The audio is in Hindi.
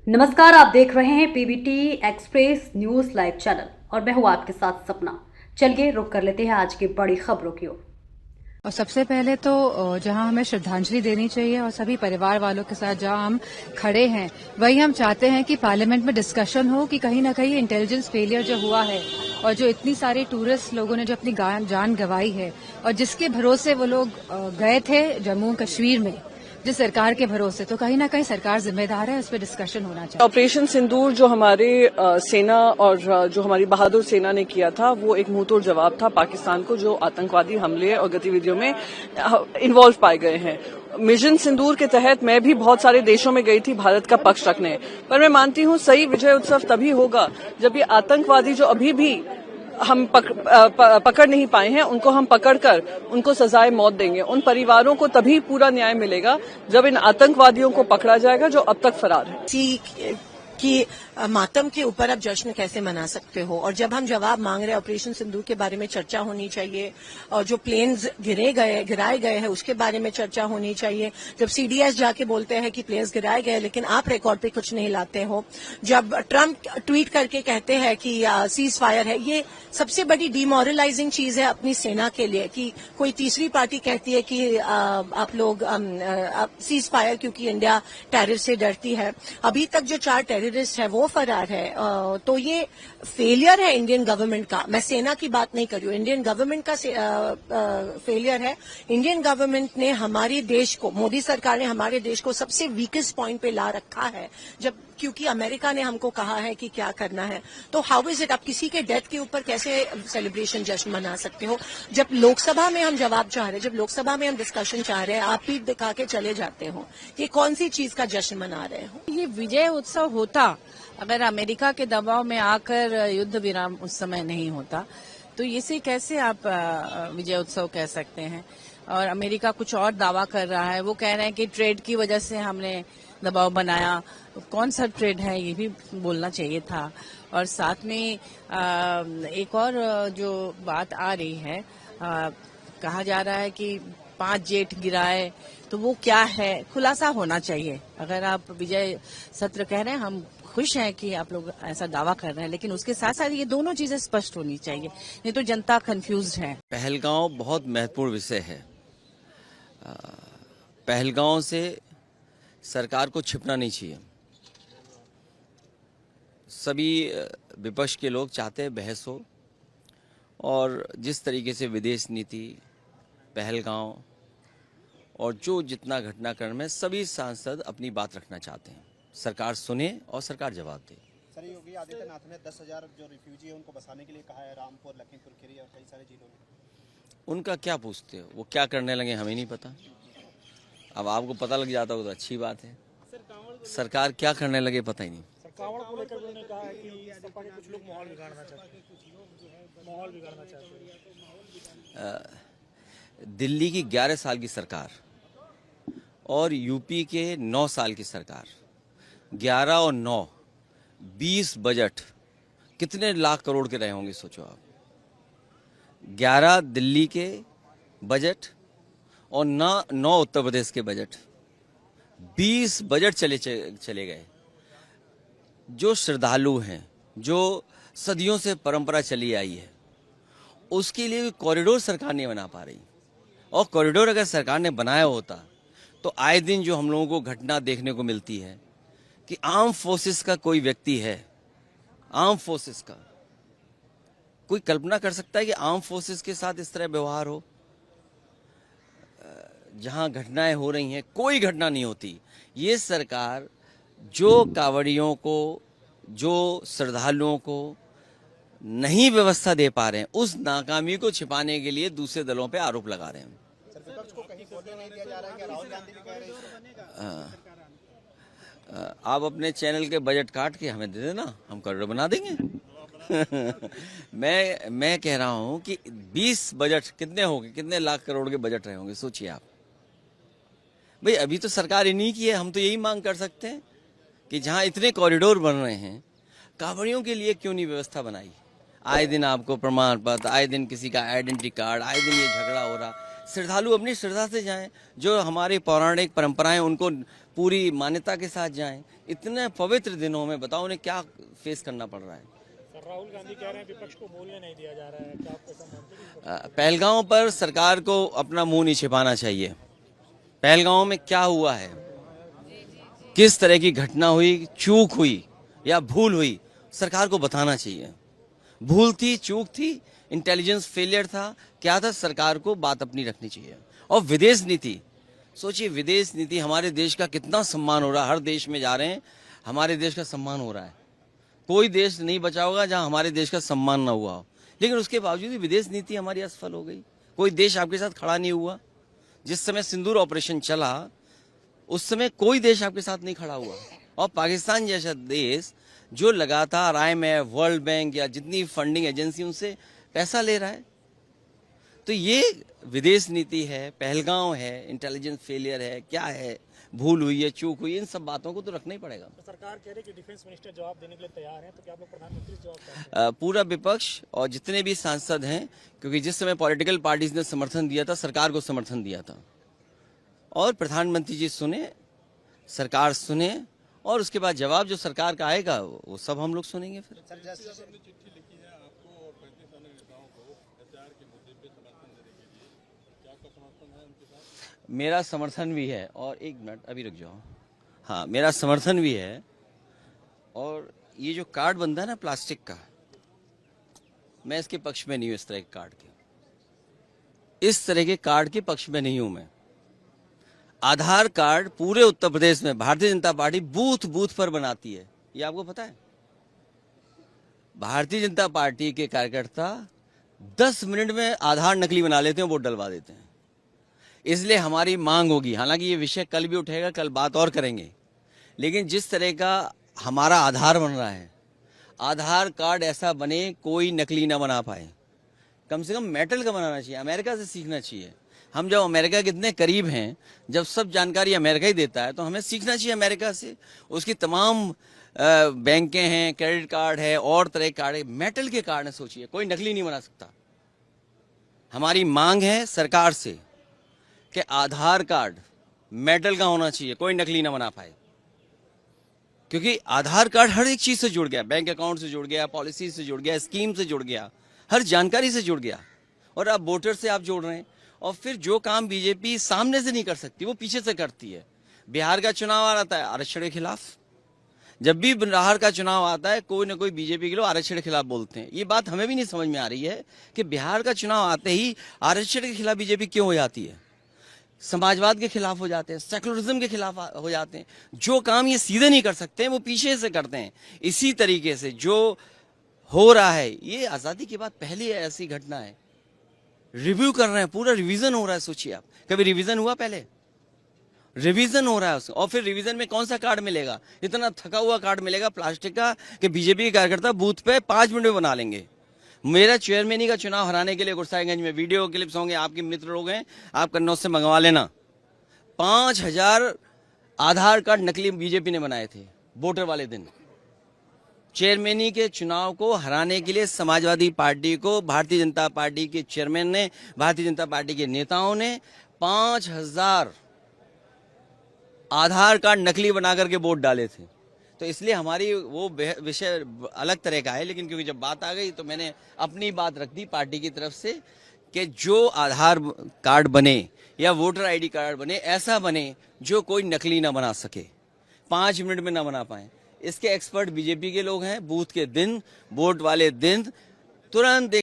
नमस्कार, आप देख रहे हैं PBT express news live channel और मैं हूं आपके साथ सपना। चलिए रुक कर लेते हैं आज की बड़ी खबरों की ओर। और सबसे पहले तो जहां हमें श्रद्धांजलि देनी चाहिए और सभी परिवार वालों के साथ जहां हम खड़े हैं, वही हम चाहते हैं कि पार्लियामेंट में डिस्कशन हो कि कहीं ना कहीं इंटेलिजेंस फेलियर जो हुआ है और जो इतनी सारी टूरिस्ट लोगों ने जो अपनी जान गंवाई है और जिसके भरोसे वो लोग गए थे जम्मू कश्मीर में, जिस सरकार के भरोसे, तो कहीं ना कहीं सरकार जिम्मेदार है, उस पर डिस्कशन होना चाहिए। ऑपरेशन सिंदूर जो हमारे सेना और जो हमारी बहादुर सेना ने किया था, वो एक मुंहतोड़ जवाब था पाकिस्तान को, जो आतंकवादी हमले और गतिविधियों में इन्वॉल्व पाए गए हैं। मिशन सिंदूर के तहत मैं भी बहुत सारे देशों में गई थी भारत का पक्ष रखने, पर मैं मानती हूँ सही विजय उत्सव तभी होगा जब ये आतंकवादी जो अभी भी हम पकड़ नहीं पाए हैं, उनको हम पकड़कर उनको सजाए मौत देंगे। उन परिवारों को तभी पूरा न्याय मिलेगा जब इन आतंकवादियों को पकड़ा जाएगा जो अब तक फरार है। कि मातम के ऊपर आप जश्न कैसे मना सकते हो, और जब हम जवाब मांग रहे हैं ऑपरेशन सिंदूर के बारे में चर्चा होनी चाहिए, और जो प्लेन्स गिराए गए हैं उसके बारे में चर्चा होनी चाहिए। जब सीडीएस जाके बोलते हैं कि प्लेन्स गिराए गए लेकिन आप रिकॉर्ड पे कुछ नहीं लाते हो, जब ट्रंप ट्वीट करके कहते हैं कि सीज फायर है, ये सबसे बड़ी डिमोरलाइजिंग चीज है अपनी सेना के लिए कि कोई तीसरी पार्टी कहती है कि आप लोग सीज फायर, क्योंकि इंडिया टेरर से डरती है। अभी तक जो 4 टेररिस्ट है वो फरार है। तो ये फेलियर है इंडियन गवर्नमेंट का। मैं सेना की बात नहीं कर रही हूँ, इंडियन गवर्नमेंट का फेलियर है। इंडियन गवर्नमेंट ने हमारे देश को, मोदी सरकार ने हमारे देश को सबसे वीकेस्ट पॉइंट पे ला रखा है, जब क्योंकि अमेरिका ने हमको कहा है कि क्या करना है। तो हाउ इज इट, आप किसी के डेथ के ऊपर कैसे सेलिब्रेशन जश्न मना सकते हो? जब लोकसभा में हम जवाब चाह रहे हैं, जब लोकसभा में हम डिस्कशन चाह रहे हैं, आप पीठ दिखा के चले जाते हो। ये कौन सी चीज का जश्न मना रहे हो? ये विजय उत्सव होता अगर अमेरिका के दबाव में आकर युद्ध विराम उस समय नहीं होता, तो इसे कैसे आप विजय उत्सव कह सकते हैं? और अमेरिका कुछ और दावा कर रहा है, वो कह रहे हैं कि ट्रेड की वजह से हमने दबाव बनाया। कौन सा ट्रेड है ये भी बोलना चाहिए था। और साथ में एक और जो बात आ रही है, कहा जा रहा है कि 5 जेट गिराए, तो वो क्या है, खुलासा होना चाहिए। अगर आप विजय सत्र कह रहे हैं, हम खुश हैं कि आप लोग ऐसा दावा कर रहे हैं, लेकिन उसके साथ साथ ये दोनों चीजें स्पष्ट होनी चाहिए, नहीं तो जनता कंफ्यूज्ड है। पहलगांव बहुत महत्वपूर्ण विषय है। पहलगांव से सरकार को छिपना नहीं चाहिए। सभी विपक्ष के लोग चाहते हैं बहस हो, और जिस तरीके से विदेश नीति, पहलगांव और जो जितना घटनाक्रम है, सभी सांसद अपनी बात रखना चाहते हैं। सरकार सुने और सरकार जवाब दे। सर, योगी आदित्यनाथ ने 10,000 जो रिफ्यूजी है उनको बसाने के लिए कहा है, रामपुर, लखीमपुर खीरी और कई सारे जिलों में। उनका क्या पूछते हो, वो क्या करने लगे हमें नहीं पता। अब आपको पता लग जाता हो तो अच्छी बात है। सरकार क्या करने लगे पता ही नहीं। कांवड़ को लेकर उन्होंने कहा है कि सपा के कुछ लोग माहौल बिगाड़ना चाहते हैं। दिल्ली की 11 साल की सरकार और यूपी के 9 साल की सरकार, 11 और 9, 20 बजट कितने लाख करोड़ के रहे होंगे, सोचो आप। 11 दिल्ली के बजट और 9 उत्तर प्रदेश के बजट, 20 बजट चले गए। जो श्रद्धालु हैं, जो सदियों से परंपरा चली आई है, उसके लिए कॉरिडोर सरकार नहीं बना पा रही। और कॉरिडोर अगर सरकार ने बनाया होता तो आए दिन जो हम लोगों को घटना देखने को मिलती है कि आर्म फोर्सेस का कोई व्यक्ति है, आर्म फोर्सेस का कोई कल्पना कर सकता है कि आर्म फोर्सेस के साथ इस तरह व्यवहार हो? जहां घटनाएं हो रही हैं, कोई घटना नहीं होती। ये सरकार जो कांवड़ियों को, जो श्रद्धालुओं को नहीं व्यवस्था दे पा रहे हैं, उस नाकामी को छिपाने के लिए दूसरे दलों पे आरोप लगा रहे हैं। आप अपने चैनल के बजट काट के हमें दे देना, हम करोड़ बना देंगे। मैं कह रहा हूं कि 20 बजट कितने होंगे, कितने लाख करोड़ के बजट रहे होंगे, सोचिए आप। भाई अभी तो सरकार इन्हीं की है। हम तो यही मांग कर सकते हैं कि जहां इतने कॉरिडोर बन रहे हैं, कांवड़ियों के लिए क्यों नहीं व्यवस्था बनाई? आए दिन आपको प्रमाण पत्र, आए दिन किसी का आइडेंटिटी कार्ड, आए दिन ये झगड़ा हो रहा। श्रद्धालु अपनी श्रद्धा से जाएं, जो हमारी पौराणिक परंपराएं उनको पूरी मान्यता के साथ जाएं। इतने पवित्र दिनों में बताओ उन्हें क्या फेस करना पड़ रहा है। राहुल गांधी कह रहे हैं विपक्ष को बोलने नहीं दिया जा रहा है, क्या आप ऐसा मानते हैं? पहलगांव पर सरकार को अपना मुंह नहीं छिपाना चाहिए। पहलगांव में क्या हुआ है, किस तरह की घटना हुई, चूक हुई या भूल हुई, सरकार को बताना चाहिए। भूल थी, चूक थी, इंटेलिजेंस फेलियर था, क्या था, सरकार को बात अपनी रखनी चाहिए। और विदेश नीति, सोचिए विदेश नीति, हमारे देश का कितना सम्मान हो रहा है। हर देश में जा रहे हैं, हमारे देश का सम्मान हो रहा है। कोई देश नहीं बचा होगा जहां हमारे देश का सम्मान ना हुआ हो, लेकिन उसके बावजूद भी विदेश नीति हमारी असफल हो गई। कोई देश आपके साथ खड़ा नहीं हुआ। जिस समय सिंदूर ऑपरेशन चला उस समय कोई देश आपके साथ नहीं खड़ा हुआ। और पाकिस्तान जैसा देश जो लगातार IMF, वर्ल्ड बैंक या जितनी फंडिंग एजेंसी उनसे पैसा ले रहा है, तो ये विदेश नीति है, पहलगांव है, इंटेलिजेंस फेलियर है, क्या है, भूल हुई है, चूक हुई है, इन सब बातों को तो रखना ही पड़ेगा। तो सरकार कह रही है कि डिफेंस मिनिस्टर जवाब देने के लिए तैयार हैं, तो क्या आप लोग प्रधानमंत्री से जवाब चाहते हैं? पूरा विपक्ष और जितने भी सांसद हैं, क्योंकि जिस समय पॉलिटिकल पार्टीज ने समर्थन दिया था, सरकार को समर्थन दिया था, और प्रधानमंत्री जी सुने, सरकार सुने, और उसके बाद जवाब जो सरकार का आएगा वो सब हम लोग सुनेंगे। फिर मेरा समर्थन भी है, और एक मिनट अभी रुक जाओ, हाँ मेरा समर्थन भी है। और ये जो कार्ड बनता है ना प्लास्टिक का, मैं इसके पक्ष में नहीं हूँ। इस तरह के कार्ड के, इस तरह के कार्ड के पक्ष में नहीं हूं मैं। आधार कार्ड पूरे उत्तर प्रदेश में Bharatiya Janata party booth booth पर बनाती है, ये आपको पता है। भारतीय जनता पार्टी के कार्यकर्ता 10 मिनट में आधार नकली बना लेते हैं, वोट डलवा देते हैं। इसलिए हमारी मांग होगी, हालांकि ये विषय कल भी उठेगा, कल बात और करेंगे, लेकिन जिस तरह का हमारा आधार बन रहा है, आधार कार्ड ऐसा बने कोई नकली ना बना पाए। कम से कम मेटल का बनाना चाहिए, अमेरिका से सीखना चाहिए। हम जब अमेरिका के इतने करीब हैं, जब सब जानकारी अमेरिका ही देता है, तो हमें सीखना चाहिए अमेरिका से। उसकी तमाम बैंकें हैं, क्रेडिट कार्ड है, और तरह के कार्ड है, मेटल के कार्ड है। सोचिए कोई नकली नहीं बना सकता। हमारी मांग है सरकार से कि आधार कार्ड मेटल का होना चाहिए, कोई नकली ना बना पाए, क्योंकि आधार कार्ड हर एक चीज से जुड़ गया, बैंक अकाउंट से जुड़ गया, पॉलिसी से जुड़ गया, स्कीम से जुड़ गया, हर जानकारी से जुड़ गया। और अब वोटर से आप जोड़ रहे हैं, और फिर जो काम बीजेपी सामने से नहीं कर सकती वो पीछे से करती है। बिहार का चुनाव आ रहा है आरक्षण के खिलाफ, जब भी बिहार का चुनाव आता है कोई ना कोई बीजेपी के लोग आरक्षण के खिलाफ बोलते हैं। ये बात हमें भी नहीं समझ में आ रही है कि बिहार का चुनाव आते ही आरक्षण के खिलाफ बीजेपी क्यों हो जाती है, समाजवाद के खिलाफ हो जाते हैं, सेकुलरिज्म के खिलाफ हो जाते हैं। जो काम ये सीधे नहीं कर सकते हैं वो पीछे से करते हैं। इसी तरीके से जो हो रहा है, ये आजादी के बाद पहली ऐसी घटना है। रिव्यू कर रहे हैं, पूरा रिवीजन हो रहा है। सोचिए आप, कभी रिवीजन हुआ पहले? रिवीजन हो रहा है उसका, और फिर रिवीजन में कौन सा कार्ड मिलेगा? इतना थका हुआ कार्ड मिलेगा प्लास्टिक का कि बीजेपी के कार्यकर्ता बूथ पे 5 मिनट में बना लेंगे। मेरा चेयरमैनी का चुनाव हराने के लिए गुरसाईगंज में वीडियो क्लिप्स होंगे, आपके मित्र लोग हैं, आप कन्नौज से मंगवा लेना। 5000 आधार कार्ड नकली बीजेपी ने बनाए थे वोटर वाले दिन। चेयरमैनी के चुनाव को हराने के लिए समाजवादी पार्टी को भारतीय जनता पार्टी के चेयरमैन ने, भारतीय जनता पार्टी के नेताओं ने 5000 आधार कार्ड नकली बना करके वोट डाले थे। तो इसलिए हमारी वो विषय अलग तरह का है, लेकिन क्योंकि जब बात आ गई तो मैंने अपनी बात रख दी पार्टी की तरफ से कि जो आधार कार्ड बने या वोटर आईडी कार्ड बने, ऐसा बने जो कोई नकली ना बना सके, 5 मिनट में ना बना पाए। इसके एक्सपर्ट बीजेपी के लोग हैं। बूथ के दिन, वोट वाले दिन तुरंत